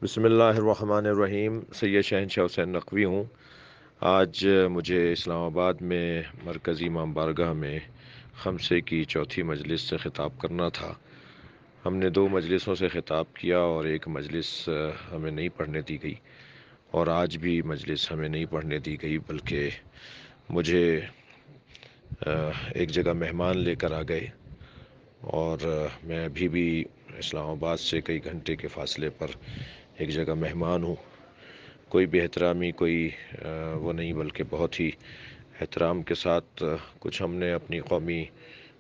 बिस्मिल्लाहिर्रहमानिर्रहीम। सैयद शहनशाह हुसैन नकवी हूँ। आज मुझे इस्लाम आबाद में मरकज़ी इमाम बारगाह में खमसे की चौथी मजलिस से ख़िताब करना था। हमने दो मजलिसों से ख़िताब किया और एक मजलिस हमें नहीं पढ़ने दी गई, और आज भी मजलिस हमें नहीं पढ़ने दी गई, बल्कि मुझे एक जगह मेहमान लेकर आ गए, और मैं अभी भी इस्लामाबाद से कई घंटे के फ़ासले पर एक जगह मेहमान हूँ। कोई बेहतरामी, कोई वो नहीं, बल्कि बहुत ही एहतराम के साथ कुछ हमने अपनी कौमी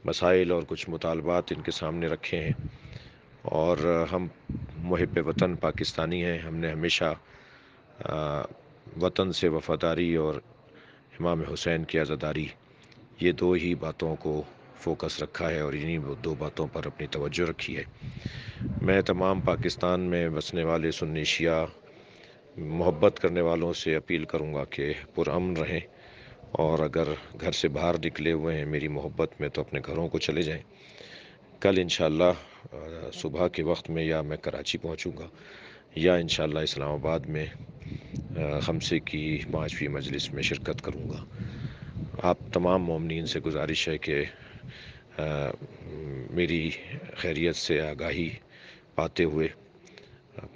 मसाइल और कुछ मुतालबात इनके सामने रखे हैं। और हम मुहिब वतन पाकिस्तानी हैं। हमने हमेशा वतन से वफ़ादारी और इमाम हुसैन की आज़ादारी, ये दो ही बातों को फोकस रखा है और इन्हीं दो बातों पर अपनी तवज्जो रखी है। मैं तमाम पाकिस्तान में बसने वाले सुन्नी शिया मोहब्बत करने वालों से अपील करूँगा कि पुरअमन रहें, और अगर घर से बाहर निकले हुए हैं मेरी मोहब्बत में, तो अपने घरों को चले जाएं। कल इंशाअल्लाह सुबह के वक्त में या मैं कराची पहुँचूँगा या इंशाअल्लाह इस्लामाबाद में खमसे की 5वीं मजलिस में शिरकत करूँगा। आप तमाम मोमिनीन से गुजारिश है कि मेरी खैरियत से आगाही पाते हुए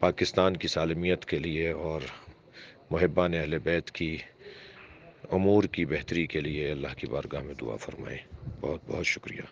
पाकिस्तान की सालमियत के लिए और मुहिब्बान अहले बैत की उमूर की बेहतरी के लिए अल्लाह की बारगाह में दुआ फरमाएँ। बहुत बहुत शुक्रिया।